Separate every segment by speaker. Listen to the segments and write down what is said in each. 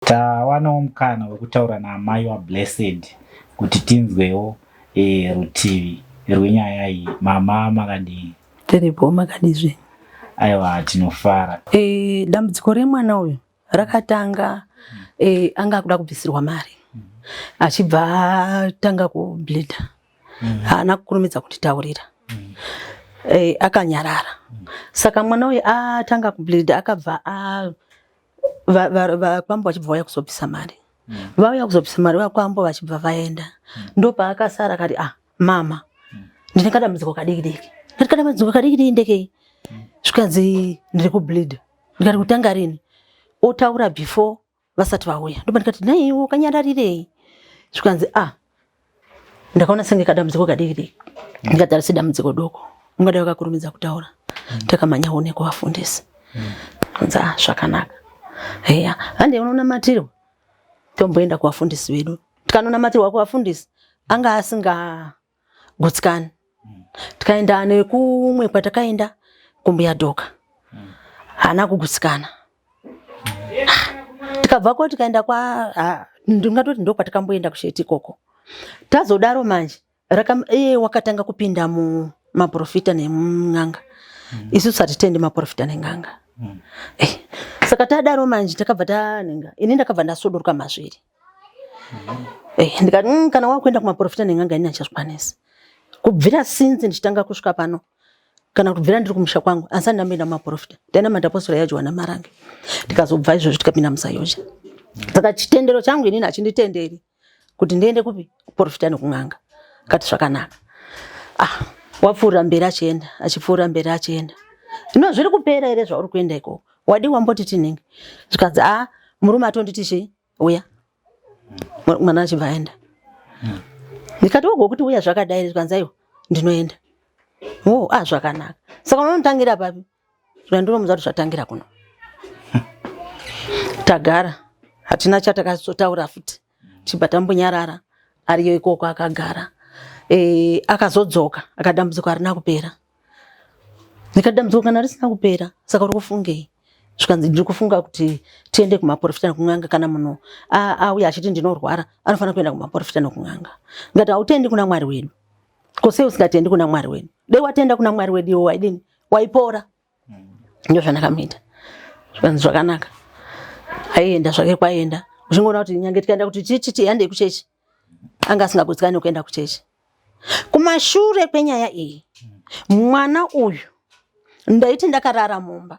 Speaker 1: Tawanawo mukana wekutaura naamai vaBlessed kuti tinzwewo rutivi rwenyaya iyi. Mama makadini?
Speaker 2: Tiripo makadizve.
Speaker 1: Aiwa, tinofara.
Speaker 2: Dambudziko remwana uyu rakatanga anga kuda kubvisirwa mari. Achibva tanga kubleedha. Haana kukurumidza kutitaurira. Akanyarara. Saka mwana uyu atanga kubleedha akabva vakwambo vachibva vauya kuzobvisa mari. Vauya kuzobvisa mari vakwambo vachibva vaenda. Ndopa akasara akati mama ndine kadambudziko kadiki-diki. Ndati kadambudziko kadiki-diki ndekei? Zvikanzi ndiri kubleedha. Ndikati kutanga rini? Otaura before vasati vauya. Ndopa ndikati naiwo kanyararirei? Zvikanzi ndakaona senge kadambudziko kadiki-diki. Ndikati arisi dambudziko doko. Ungadai wakakurumidza kutaura. Takamanya ne kuvafundisi. Kunzi zvakanaka. Heya, hande unonamatiriwa. Tomboenda kuvafundisi vedu. Tikanonamatiriwa kuvafundisi anga asinga gutsikani. Tikaenda nekumwe kwatakaenda kumbuya dhoka. Haana kugutsikana. Tikabvako tikaenda ndingatoti ndiko kwatakamboenda kusheti ikoko. Tazodaro manje wakatanga kupinda maprofita nemunganga. Isusu hatitendi maprofita nenganga. Saka tadaro manje takabva tanenga. Ini ndakabva ndasodoruka mazviri. Ndikati kana wakuenda kumaprofita nenganga ini achazvikwanisa. Kubvira since ndichitanga kusvika pano kana kubvira ndiri kumusha kwangu asani ndamboenda kumaprofita. Ndaenda madhapostora yaJohana Marange. Tikazobva izvozvo tikapinda musayoja. Saka chitendero changu ini achinditenderi kuti ndiende kupi kuprofita nekunganga. Kati zvakanaka. Wapfuura mberi achienda, achipfuura mberi achienda. Zvino zviri kupera ere zvauri kuenda ikoko? Wadi wamboti tinenge. Zvikanzi murume atonditi uya. Mwana achibva aenda. Ndikati wogokuti uya zvakadai zvikanzi aiwa ndinoenda. Zvakanaka. Saka unotangira papi? Ndinomuudza kuti zvatangira kuno. Tagara. Hatina chatakazotaura futi. Chibva tambonyarara. Ariyo ikoko akagara. Akazodzoka akadambudziko harina kupera. Ndikadambudziko kana risina kupera. Saka uri kufungei? Zvikanzi ndiri kufunga kuti tiende kumaprofita nekunganga kana munhu auya achiti ndinorwara anofanira kuenda kumaprofita nekunganga. Ngati hautendi kuna Mwari wedu. Kose usingatendi kuna Mwari wedu. Dei watenda kuna Mwari wedu iwe waidini? Waipora. Ndio zvandakamuita. Zvikanzi zvakanaka. Aienda zvake kwaenda. Uchingoona kuti nyange tikaenda kuti titi yande kuchechi. Anga asingagutsikani kuenda kuchechi. Kumashure kwenyaya iyi mwana uyu ndaiti ndakarara mumba.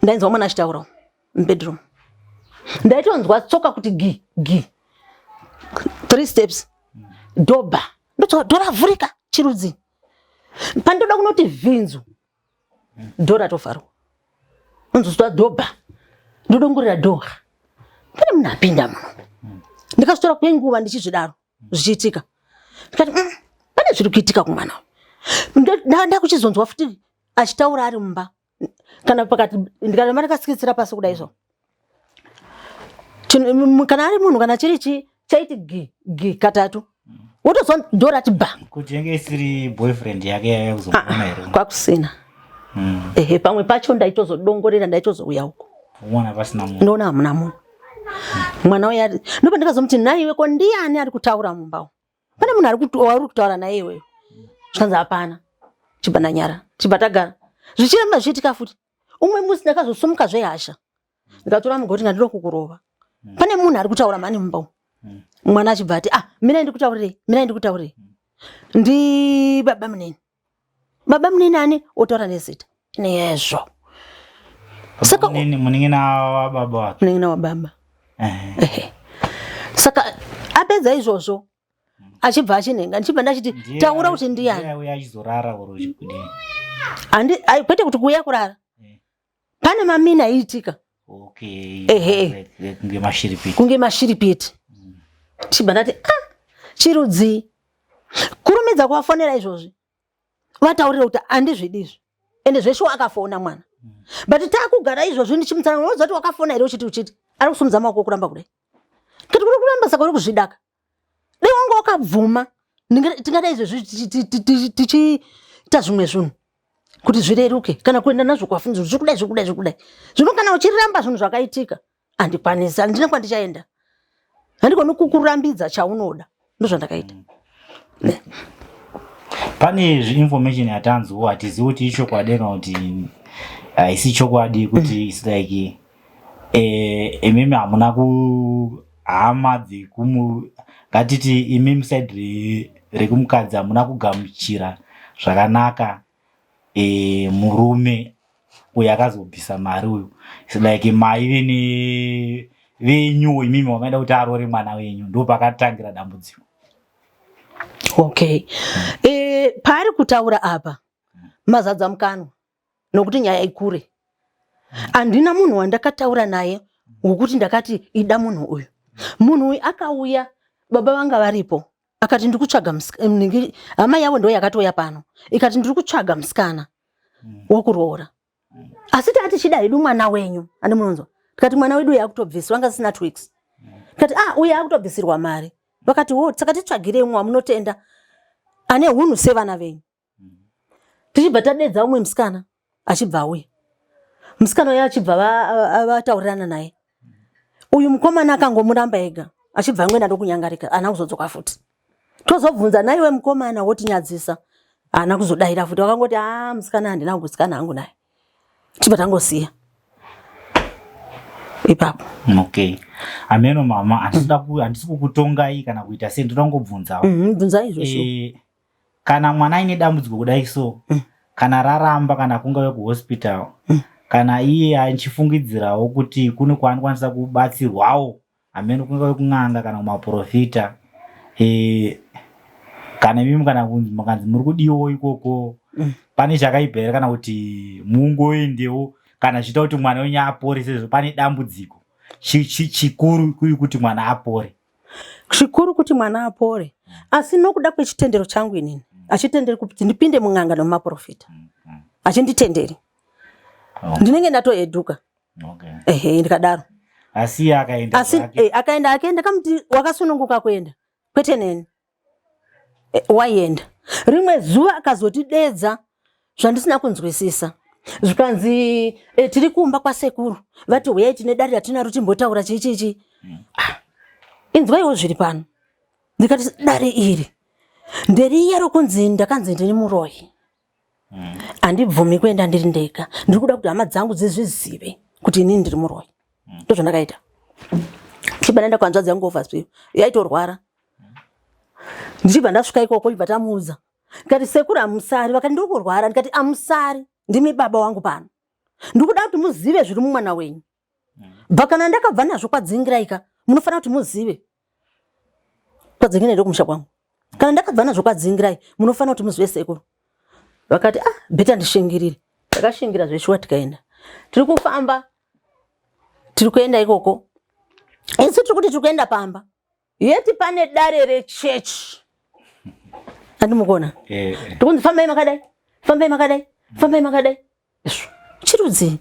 Speaker 2: Ndainzwa mwana achitaura mubedroom. Ndaitonzwa tsoka kuti gi. 3 steps. Doba. Dora vhurika chirudzi. Pandoda kunoti vinzu. Dora tofarwa. Unzwa doba. Ndodongorera dora. Pane munhu apinda muno. Ndikastora kwenguva ndichizvidaro zvichiitika. Ndikati pane zviri kuitika kumwana. Ndakuchizonzwa futi achitaura ari mumba. Kana pakati ndikaramba ndakasikitsira pasi kudai izvo. Kana ari munhu kana chiri chaiti gi katatu. Wotozwa dora chibha.
Speaker 1: Kuti yange isiri boyfriend yake yaya kuzomuona ere?
Speaker 2: Kwakusina. Pamwe pacho ndaitozodongorera ndaitozouya huko.
Speaker 1: Uona pasina munhu.
Speaker 2: Ndona hamuna munhu. Mwana uya ndopa ndikazomuti naiwe ko ndiani ari kutaura mumba. Pane munhu ari kutaura naye iwewe. Zvikanzi hapana. Chibva ndanyara. Chibva tagara. Zvichiramba zvichiitika futi. Umwe musi ndakazosumuka zvehasha. Ndikatora mugoti ndandiro kukurova. Pane munhu ari kutaura mani mumba. Mwana achibva ati mina ndikutaurei. Ndi baba muneni. Baba muneni ani otaura nezita. Nezvo.
Speaker 1: Saka muningina wa baba wake.
Speaker 2: Muningina wa baba. Saka apedza izvozvo achibva achinenga ndichibva ndachiti taura kuti ndiani.
Speaker 1: Ndiye uya achizorara uri kudini.
Speaker 2: Kwete kuti kuya kurara. Pane mamina aiitika.
Speaker 1: Okay.
Speaker 2: Kunge mashiripiti. Chibva ndati chirudzi. Kurumidza kuvafonera izvozvi. Vataurira kuti andizvidizvi. Ende zveshe akafona mwana. But takugara izvozvi ndichimutsana unoziva kuti wakafona ere uchiti. Ari kusumudza maoko kuramba kudai. Kuti kuri kuramba saka uri kuzvidaka. Dei wanga wakabvuma. Tingada izvozvi tichiita zvimwe zvinhu. Kuti zvireruke kana kuenda nazvo kwafundiswa zvikudai. Zvino kana uchiramba zvinhu zvakaitika andikwanisa handina kwandichaenda handikoni kukurambidza chaunoda ndozvandakaita.
Speaker 1: Pane information yatanzwa hatizivi kuti ichokwadi kana kuti haisi chokwadi kuti it's like imimi hamuna kuhama ngatiti imimi side rekumukadzi hamuna kugamuchira zvakanaka murume uyo akazobvisa mari uyu. It's like mai venyu imimi wamaida kuti arore mwana wenyu ndo pakatangira dambudziko.
Speaker 2: Okay. Pari kutaura apa mazadza mukanwa nokuti nyaya ikure. Andina munhu wandakataura naye ngokuti ndakati ida munhu uyu. Munhu uyu akauya baba vanga varipo akati ndiri kutsvaga hama yavo ndo yakatoya pano ikati ndiri kutsvaga musikana wokuroora. Asi tati chida hedu mwana wenyu andi munonzwa. Tikati mwana wedu yakutobvisirwa wanga sina 2 weeks. Tikati uya akutobvisirwa mari. Vakati saka titsvagire mwa munotenda ane hunhu sevana venyu. Tichibva tadedza umwe musikana achibva auya. Musikana uya achibva vataurirana naye. Uyu mukomana akangomuramba ega achibva amwe nado kunyangarika ana kuzodzoka futi. Tozobvunza naiwe mukomana wotinyadzisa ana kuzodaira futi wakangoti musikana handina kusikana hangu naye. Tichibva tangosiya ipapo.
Speaker 1: Okay. Ameno mama handisi kukutongai kana kuita sei ndinongobvunzawo.
Speaker 2: Bvunza izvozvo.
Speaker 1: Kana mwana ine dambudziko kudai so kana raramba kana kunga kuhospital kana iye achifungidzirawo kuti kune kwaanokwanisa kubatsirwawo ameno kunga kun'anga kana kumaprofita kana imimi kana makanzi muri kudiwo ikoko pane chakaibhera kana kuti mungoendewo kana chita kuti mwana wenyu apore sezvo pane dambudziko chikuru kuti mwana apore.
Speaker 2: Chikuru kuti mwana apore asi nokuda kwechitendero changu inini achitenderi kuti ndipinde mun'anga nomumaprofita achinditenderi ndinenge ndatoeduka. Ndikadaro
Speaker 1: asi
Speaker 2: akaenda kamuti wakasununguka kuenda kwete neni waienda. Rimwe zuva akazotidedza zvandisina kunzwisisa zvikanzi tiri kumba kwasekuru vati huyai tine dare ratinaro timbotaura chichichi. Inzwaiwo zviri pano. Ndikati dare iri nderiya rokunzi ndakanzi ndiri muroyi. Handibvumi kuenda ndiri ndega. Ndiri kuda kuti hama dzangu dzizvizive kuti inini ndiri muroyi. Ndozvandakaita. Ndichibva ndaenda kuhanzvadzi yangu ovhasviyo yaitorwara. Ndichibva ndasvika ikoko ibva tamuudza. Ndikati sekuru hamusari. Vakati ndiri kurwara. Ndikati hamusari. Ndimi baba wangu pano. Ndiri kuda kuti muzive zviri mumwana wenyu. Bva kana ndakabva nazvo kwadzingiraika munofanira kuti muzive. Kwadzingira ndo kumusha kwangu. Kana ndakabva nazvo kwadzingirai munofanira kuti muzive sekuru. Vakati beta ndishingirire. Takashingira zveshuwa tikaenda. Tiri kufamba. Tiri kuenda ikoko. Esi tiri kuti tiri kuenda pamba. Yeti pane dare rechechi. Andimukona. Tikunzi fambai makadai. Fambai makadai. Fambai makadai. Chirudzi.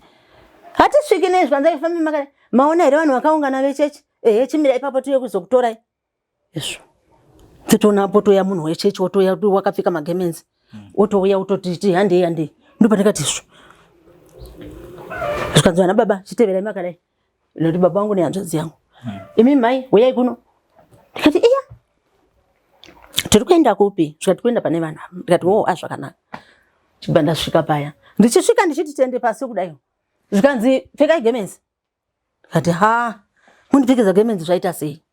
Speaker 2: Hatisviki nezvanzai fambai makadai. Maona here vanhu vakaungana vechechi. Chimira ipapo tiye kuzokutorai. Titonapo toya munhu wechechi wotoya wakapfeka magemenzi. Wotouya wototi handei. Ndipo ndikati zvikanzi vana baba chiteverai makadai. Noti baba wangu nehanzvadzi yangu. Imi mai uyai kuno. Ndikati iya. Tiri kuenda kupi? Zvikati kuenda pane vanhu. Ndikati zvakanaka. Chibva ndasvika paya. Ndichisvika ndichiti tende pasi kudai. Zvikanzi pfekai gemenzi. Ndikati mundipfekeza gemenzi zvaita sei?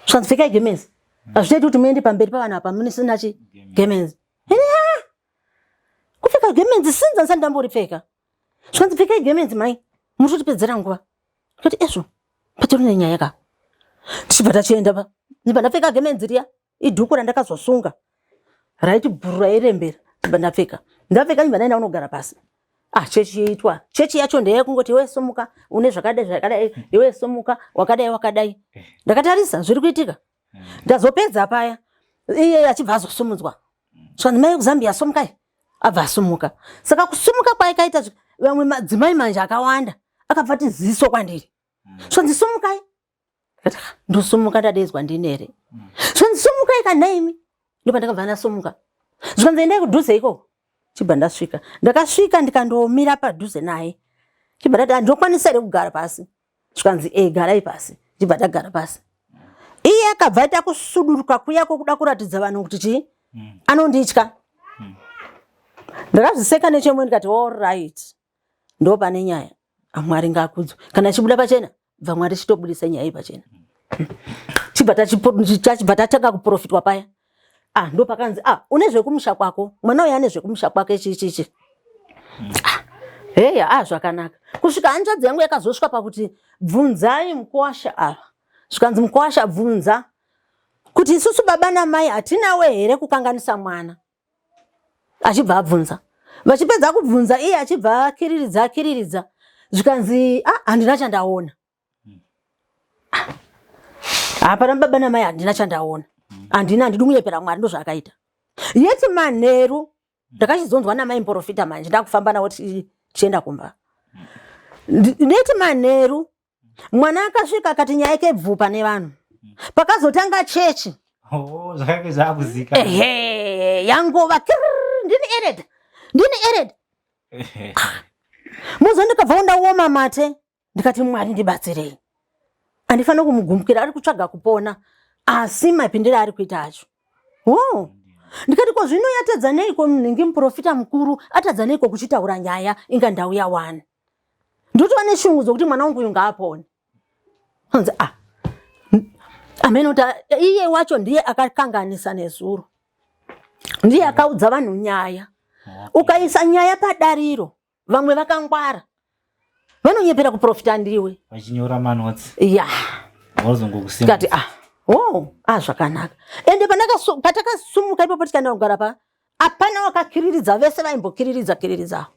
Speaker 2: Zvikanzi pfekai gemenzi. Hazvitaiti kuti muende pamberi pavanhu apa munisina gemenzi. Kupfeka gemenzi sinza ndisati ndamboripfeka. Zvikanzi pfekai gemenzi mai. Muri kutipedzera nguva. Ndikati patori nenyaya ka. Tichibva tachienda pa. Ndibva ndapfeka gemenzi riya. Idhuku randakazosunga. Raiti bhuru rairembera. Ndibva ndapfeka. Ndapfeka ndibva ndaenda unogara pasi. Chechi yeitwa. Chechi yacho ndeyekungoti iwe somuka une zvakadai iwe somuka wakadai. Ndakatarisa zviri kuitika. Ndazopedza paya. Iye achibva azosumudzwa. Zvanzi mai kuZambia somukai. Abva asumuka. Saka kusumuka kwaikaita vamwe madzimai manje akawanda. Akabva tiziso kwandiri. Zvanzi somukai. Ndosumuka ndadedzwa ndinere. Zvanzi somukai kanaimi. Ndipo ndakabva ndasomuka. Zvanzi endai kudhuze ikoko. Chibva ndasvika. Ndakasvika ndikandomira padhuze naye. Chibva ndati ndokwanisa here kugara pasi. Zvikanzi garai pasi. Chibva tagara pasi. Iye akabva aita kusuduruka kuyako kuda kuratidza vanhu kuti chii anonditya. Ndakazviseka nechemwe ndikati all right. Ndo pane nyaya. Mwari ngakudzwe. Kana chibuda pachena, bva Mwari chitobudisa nyaya pachena. Chibva tatanga kuprofitwa paya. Ndo pakanzi une zvekumusha kwako. Mwana uyu ane zvekumusha kwake chichi. Heya zvakanaka. Kusvika hanzvadzi yangu yakazosvika pakuti bvunzai mukuwasha ava. Zvikanzi mukuwasha bvunza kuti isusu baba namai hatinawe here kukanganisa mwana. Achibva abvunza. Vachipedza kubvunza iye achibva akiriridza. Zvikanzi handina chandaona. Hapana baba namai handina chandaona. Handidi kuyepera Mwari ndozvaakaita. Yeti manheru ndakachizonzwa namai muprofita manje ndakufamba nawo tichienda kumba. Neti manheru mwana akasvika akati nyaya yake bvupa nevanhu. Pakazotanga chechi.
Speaker 1: Zvakake zvakuzika.
Speaker 2: Yangova ndini ered. Muzo ndikabva ndaoma mate. Ndikati Mwari ndibatsirei. Andifana kumugumukira ari kutsvaga kupona. Asi mapindira ari kuita acho. Ndikati ko zvino yatadza neiko munhingi muprofita mukuru atadza neiko kuchitaura nyaya inga ndau ya1. Ndotova neshungudzo kuti mwana wangu uyu ngaapone. Hanzi amenota iye wacho ndiye akakanganisa nezuro. Ndiye akaudza vanhu nyaya. Ukaisa nyaya padariro, vamwe vakangwara. Vanonyepera kuprofita ndiwe.
Speaker 1: Vachinyora manotsi.
Speaker 2: Wazongokusimbisa. Kati zvakanaka. Ende patakasumuka ipapo tikaenda kugara pa, apana wakakiriridza, vese vaimbokiriridza.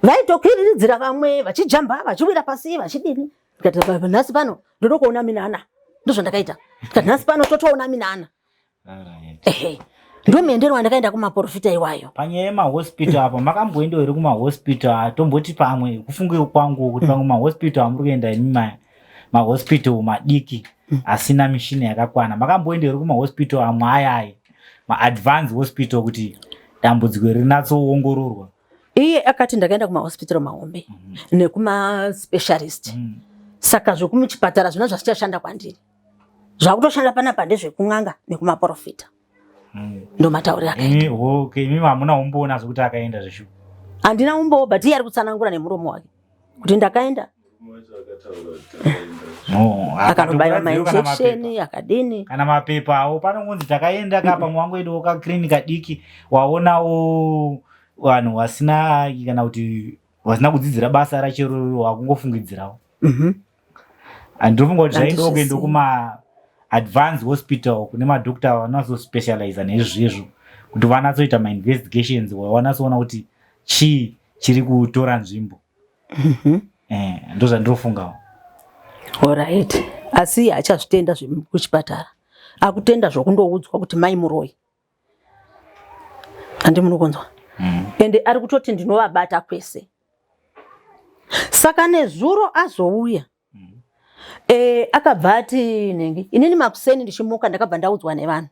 Speaker 2: Vaitokiriridzira vamwe, vachijamba, vachiwira pasi, vachidini. Kati nhasi pano ndoda kuona minana. Ndozvandakaita. Kati nhasi pano totoona minana. Ndo muendero wandakaenda kumaprofita iwayo.
Speaker 1: Panyaya yemahospital apa makamboenda here kumahospital tomboti pamwe kufunge kwangu kuti pamwe mahospital amuri kuenda imi mahospital madiki asina mishina yakakwana. Makamboenda here kumahospital amwe ayayi maadvanced hospital kuti dambudziko rinatsoongororwa.
Speaker 2: Iye akati ndakaenda kumahospital mahombe nekumaspecialist. Saka zvekumuchipatara zvino zvasichashanda kwandiri. Zvakutoshanda panapa ndezvekung'anga nekumaprofita. Ndo matauriro akaita.
Speaker 1: Imi hamuna umboona zvokuti akaenda zveshu.
Speaker 2: Handina umbo, but iye ari kutsanangura nemuromo wake kuti ndakaenda. Akanobayiwa mainjection akadini.
Speaker 1: Kana mapepa awo panongonzi takaenda kapa mwangu edu kaklinika diki waonawo vanhu vasina kana kuti vasina kudzidzira basa rachero wakungofungidzirawo. Andinofunga kuti zvaido kuenda kuma advanced hospital kune madokta vanozospecialize nezvezvo kuti vanatsoita mainvestigations vanatsoona kuti chii chiri kutora nzvimbo. Ndo zvandinofungawo.
Speaker 2: Alright. Asi hachazvitenda zvekuchipatara. Akutenda zvokundoudzwa kuti mai muroi. Handi munokonzwa. Ende ari kutoti ndinovabata kwese. Saka nezuro azouya. Akabva ati nhingi inini makuseni ndichimuka ndakabva ndaudzwa nevanhu.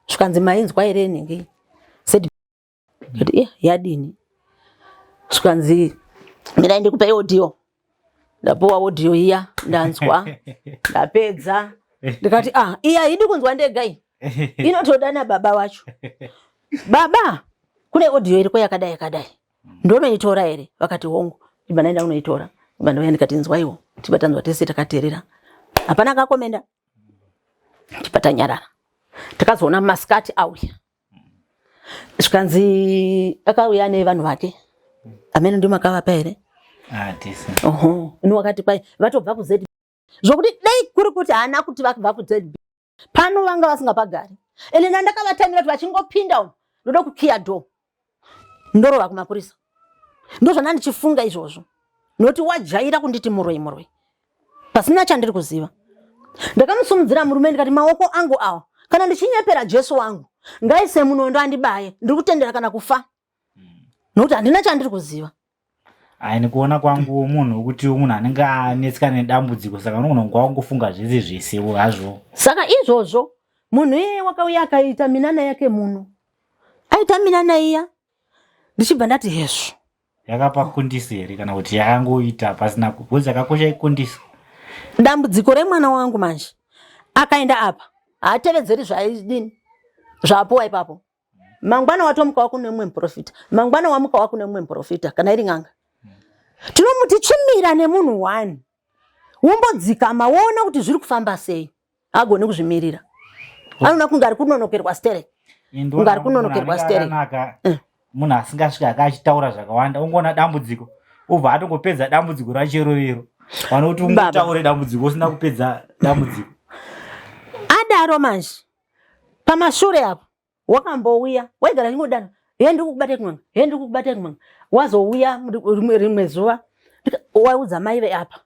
Speaker 2: Zvikanzi mainzwa here nhingi. Said yadini. Zvikanzi mina ndikupa audio. Ndapuwa audio iya ndanzwa. Ndapedza. Ndikati iya idi kunzwa ndega iyi. Inotoda na baba wacho. Baba kune audio iriko yakadai. Ndonoitora here vakati hongu. Ibva naenda unoitora. Ibva ndoya ndikati nzwa iwo. Tibatanzwa tese takaterera. Hapana kakomenda. Tipatanyarara. Takazoona maskati auya. Zvikanzi akauya nevanhu vake. Amene ndimo akavapa here.
Speaker 1: Tese.
Speaker 2: Ino wakati kwai vatobva kuZB. Zvokuti dai kuri kuti hana kuti vakabva kuZB. Pano vanga vasingapagari. Ene ndakavatamira kuti vachingopinda umo ndoda kukiya door. Ndorova kumapurisa. Ndozvana ndichifunga izvozvo. Noti wajaira kunditi muroi. Pasina chandiri kuziva. Ndakamusumudzira murume ndikati maoko angu awa. Kana ndichinyepera Jesu wangu. Ngaise munondo andibaye. Ndiri kutendera kana kufa. Nokuti handina chandiri kuziva.
Speaker 1: Nikuona kwangu munhu wekuti munhu anenge anetsika nedambudziko saka unogona kungofunga zvese hazvo.
Speaker 2: Saka izvozvo munhu iye wakauya akaita minana yake muno. Aita minana iya. Ndichibva ndati Yesu.
Speaker 1: yakapa kundisi here kana kuti yakangoita pasina kuzi yakakosha ikundisa?
Speaker 2: Dambudziko remwana wangu manje akaenda apa haatevedzeri zvaidini zvapuwa ipapo. Mangwana watomuka wako nemwe muprofita, mangwana wamuka wako nemwe muprofita kana iri ng'anga. Tinomuti chimira nemunhu wani wombodzikama woona kuti zviri kufamba sei, agone kuzvimirira. Anona kunge ari kunonokerwa stere, kunge ari kunonokerwa stere.
Speaker 1: Munhu asingasvika akachitaura zvakawanda, ungoona dambudziko ubva atongopedza dambudziko rachero rero. Pano kuti ungotaure dambudziko usina kupedza dambudziko.
Speaker 2: Adaro manje pamashure apo wakambouya waigara ingodana hendi kukubate kumwe, hendi kukubate kumwe. Wazouya rimwe zuva waudza mai ve apa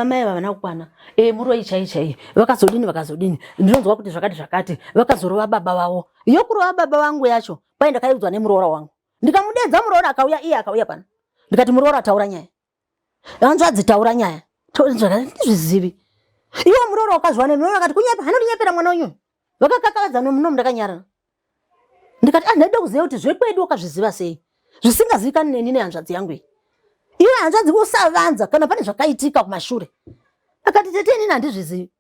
Speaker 2: mai vana kukwana muroi chai vakazodini ndinonzwa kuti zvakati vakazorova baba vavo. Yokurova baba vangu yacho pai ndakaiudzwa nemuroora wangu, ndikamudedza muroora akauya, iye akauya pano ndikati muroora taura nyaya, hanzvadzi taura nyaya, ndizvizivi. Iwo muroora wakazwa nemuroora akati kunyepa hanondinyepera mwana wenyu, vakakakavadza nomunomu ndakanyarara. Ndikati ndaida kuziva kuti zvekwedu wakazviziva sei zvisingazivikani neni nehanzvadzi yangu iyi. Iwe hanzvadzi usavanza kana pane zvakaitika kumashure. Akati tete inini handizvizivi.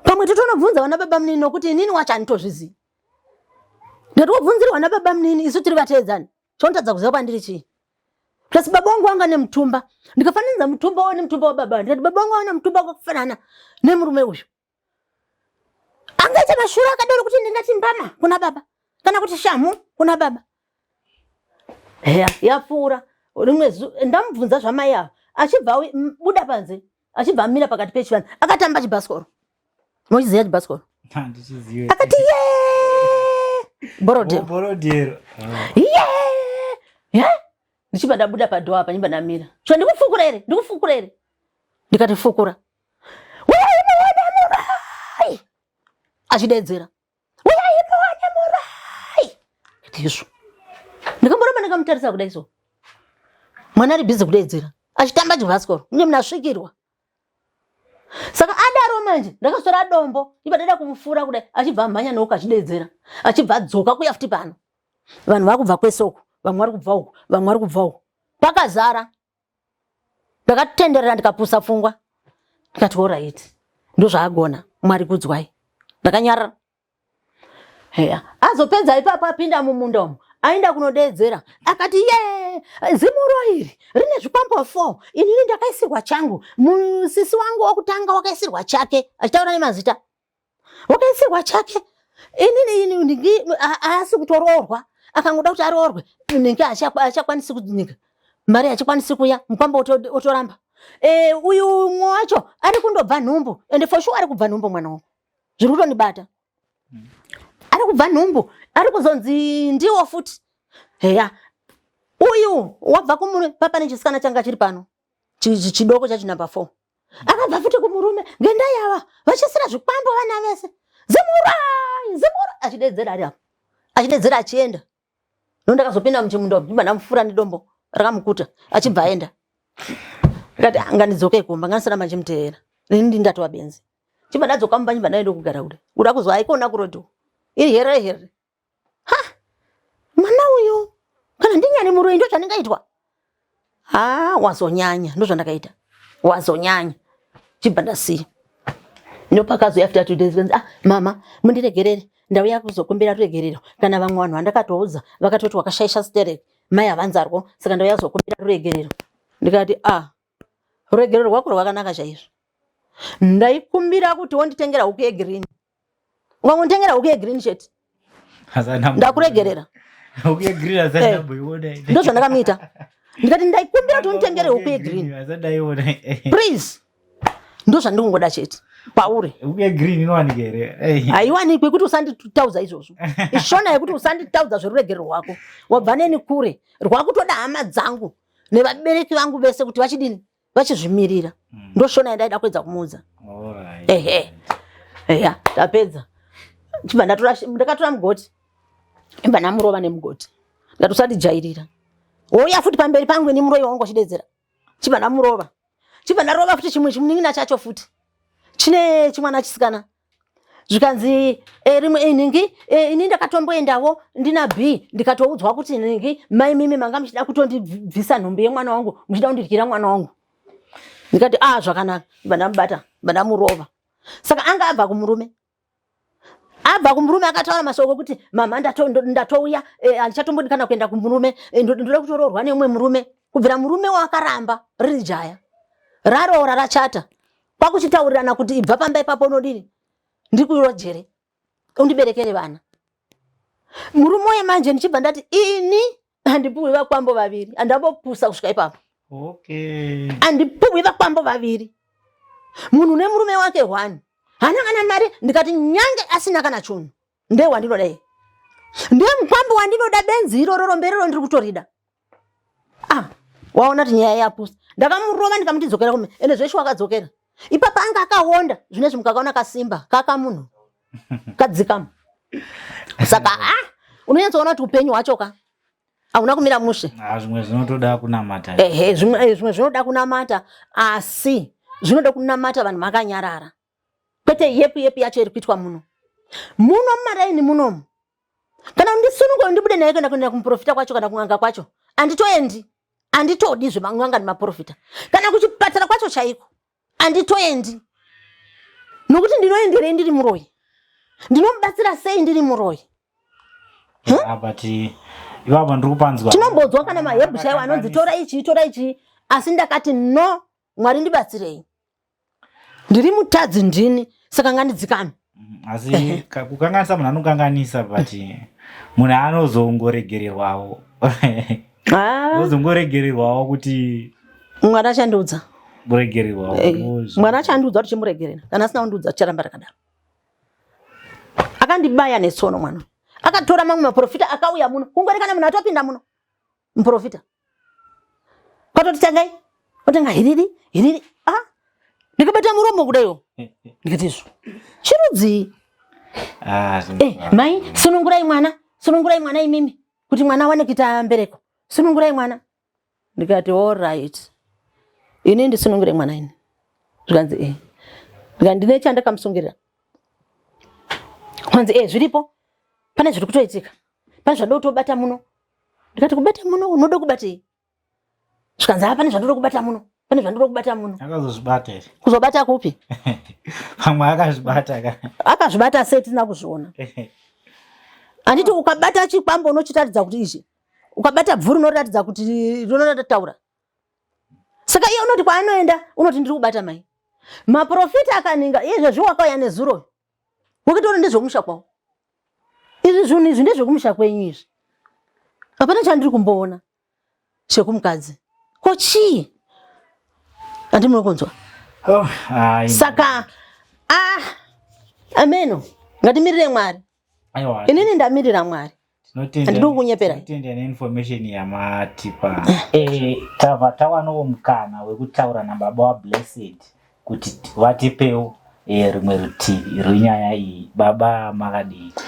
Speaker 2: Pamwe totonobvunza vana baba munini nokuti inini wacho handitozvizivi. Ndatobvunzira vana baba munini isu tiri vateedzani chonotadza kuziva pandiri chii. Plus baba wangu wanga nemutumba, ndikafananidza mutumba wao nemutumba wababa. Ndikati baba wangu wana mutumba wakafanana nemurume uyu. Angaita mashure akadaro kuti ndingati mbama kuna baba kana kuti shamu kuna baba. Yapfuura rimwe ndamubvunza zvamai ava achibva buda panze achibva amira pakati pechivanhu akatamba chibhasikoro. Mochiziva chibhasikoro?
Speaker 1: Handichizivi.
Speaker 2: Akati
Speaker 1: borodero.
Speaker 2: Ndichibva ndabuda padhoa apa nyimba ndamira. So ndikufukura here? Ndikati fukura. Uyai muone murai. Achidedzera. Uyai muone murai. Ndizvo. Ndikamboramba ndikamutarisa kudai so. Mwana ari busy kudedzera. Achitamba chibhasikoro. Munye munasvikirwa. Saka adaro manje ndakasora dombo ibadada kumufura kudai achibva amhanya nouko achidedzera. Achibva adzoka kuya futi pano. Vanhu vakubva kwesoko. Vamwe vari kubva uko, vamwe vari kubva uko. Pakazara. Ndakatenderera ndikapusa pfungwa. Ndikati alright. Ndozvaagona. Mwari kudzwai. Ndakanyarara. Azopedza ipapo apinda mumunda umo. Aenda kunodedzera. Akati zimuro iri rine zvikwambo 4. Inini ndakaisirwa changu. Musisi wangu wokutanga wakaisirwa chake. Achitaura nemazita. Wakaisirwa chake. Inini haasi kutoroorwa. Akangoda kuti aroorwe. Ninge achakwanisi kudzinika. Mari achakwanisi kuya. Mukwambo otoramba. Uyu umwe wacho ari kundobva nhumbu. Ende for sure ari kubva nhumbu mwana wangu. Zviri kutonibata. Ari kubva nhumbu. Ari kuzonzi ndiwo futi. Uyu wabva kumurume papa nechisikana changa chiri pano. Chidoko chacho number 4. Akabva futi kumurume ngendaya yava vachisira zvikwambo vana vese. Zimura achidedzera ari apo. Achidedzera achienda. Ndakazopinda muchimundo ndibva ndamufura nedombo rakamukuta achibva aenda. Ndikati nganidzoke kumba nganisara manje muteera. Nini ndatova benzi. Chibva ndadzoka mumba nyimba ndaenda kugara kuda. Uda kuzwa aikona kurodho. Iri here. Mwana uyu kana ndinyani muroyi ndo zvaningaitwa. Wazonyanya ndo zvandakaita. Wazonyanya. Chibva ndasiya. Ndopakazo after 2 days mama mundiregerere. Ndauya kuzokumbira ruregerero kana vamwe vanhu vandakatoudza vakatoti wakashaisha stereki mai avanzarwo saka ndauya kuzokumbira ruregerero. Ndikati ruregerero rwako rwakanaka chaizvo. Ndaikumbira kuti wonditengera huku yegirini. Ungangonditengera huku yegirini chete. Ndakuregerera.
Speaker 1: Huku yegirini azana boiona.
Speaker 2: Ndo zvandakamuita. Ndikati ndaikumbira kuti wonditengere huku yegirini. Please. Ndo zvandingongoda chete. Pauri.
Speaker 1: Uye green inowanika here.
Speaker 2: Haiwanikwi kuti usanditaudza izvozvo. Ishona yekuti usanditaudza zveruregerero rwako. Wabva neni kure. Rwakutoda hama dzangu nevabereki vangu vese kuti vachidini? Vachizvimirira. Ndoshona yandaida kuedza kumuudza. Tapedza. Chibva ndakatora mugoti. Imba namurova nemugoti. Ndati usandijairira. Wouya futi pamberi pangu nemuroyi wangu wachidedzera. Chibva ndamurova. Chibva ndarova futi chimwe chimuning'ina chacho futi. Chine chimwana chisikana. Zvikanzi rimwe inhingi ini ndakatomboendawo ndina B ndikatoudzwa kuti inhingi mai mimi manga muchida kutondibvisa nhumbi yemwana wangu muchida kundiryira mwana wangu. Ndikati zvakanaka ndamubata ndamurova. Saka anga abva kumurume. Abva kumurume akataura mashoko kuti mama ndatouya handichatombodi kana kuenda kumurume ndoda kutoroorwa neumwe murume. Kubvira murume wakaramba riri jaya raroora rachata kwakuchitaurirana kuti ibva pamba ipapo unodini ndikuiro jere undiberekere vana. Murume uye manje ndichibva ndati ini handipuhwi vakwambo vaviri handambopusa kusvika ipapo.
Speaker 1: Okay.
Speaker 2: Handipuhwi vakwambo vaviri. Munhu nemurume wake 1 hana kana mari ndikati nyange asina kana chunhu ndiye wandinoda iye. Ndiye mukwambo wandinoda benzi iroro romberero ndiri kutorida. Waona kuti nyaya yapusa. Ndakamurova ndikamuti dzokera kume ende zveshe wakadzokera. Ipapa anga akaonda zvinezvi mukakaona kasimba kaka munhu kadzikama. Saka unonyatsoona kuti upenyu hwachoka hauna kumira mushe.
Speaker 1: Zvimwe zvinotoda kunamata.
Speaker 2: Zvimwe zvinoda kunamata asi zvinoda kunamata vanhu makanyarara. Kwete yepi yacho iri kuitwa muno mumaraini munomu. Kana ndisununguka ndibude naye kuenda kumuprofita kwacho kana kun'anga kwacho anditoendi. Anditodi zvemang'anga nemaprofita kana kuchipatara kwacho chaiko anditoendi. Nokuti ndinoenderei ndiri muroyi? Ndinomubatsira sei ndiri muroyi?
Speaker 1: But ivavo ndiri kupanzwa
Speaker 2: tinombodzwa kana mahebhu chaiwo anonzi tora ichi asi ndakati no, Mwari ndibatsirei. Ndiri mutadzi ndini saka ngandidzikame.
Speaker 1: Asi kukanganisa munhu anokanganisa but munhu anozoongoregererwawo. Wozongoregererwawo kuti
Speaker 2: Mwari achandiudza.
Speaker 1: Muregererwawo.
Speaker 2: Mwari achandiudza kuti chimuregerera. Kana asina kundiudza ticharamba takadaro. Akandibaya netsono mwana. Akatora mamwe maprofita akauya muno. Kungori kana munhu atopinda muno. Muprofita. Kwatoti tangai. Otanga hiriri. Ndikabata muromo kudayo. Ndikatizvo. Chirudzi. Mai, sunungurai mwana imimi. Kuti mwana awane kuita mbereko. Sunungurai mwana. Ndikati all right. Ini ndisunungure mwana ini. Zvikanzi ndikati ndine chandakamusungirira. Kwanzi zviripo. Pane zviri kutoitika. Pane zvinoda kutobata muno. Ndikati kubata muno unoda kubatei? Zvikanzi pane zvinoda kubata muno. Pane zvinoda kubata muno.
Speaker 1: Akazozvibata ere?
Speaker 2: Kuzobata kupi?
Speaker 1: Pamwe akazvibata ka.
Speaker 2: Akazvibata sei tisina kuzviona. Anditi ukabata chikwambo unochitaridza kuti izvi. Ukabata bvuru unoratidza kuti rinoda taura. Saka iye unoti kwaanoenda unoti ndiri kubata mai. Maprofita akaninga izvo zviwakauya nezuro. Wakitori ndezvokumusha kwawo. Izvi zvinhu izvi ndezvokumusha kwenyu izvi. Hapana chandiri kumboona chekumukadzi. Ko chii? Andimunokunzwa. Saka ameno ngatimirire Mwari.
Speaker 1: Aiwa.
Speaker 2: Inini ndamirira Mwari. Handidi kukunyepera.
Speaker 1: Tinoteenda neinformation yamatipa. Tawanawo mukana wekutaura nababa waBlessed kuti vatipewo rimwe rutivi rwenyaya iyi. Baba makadii?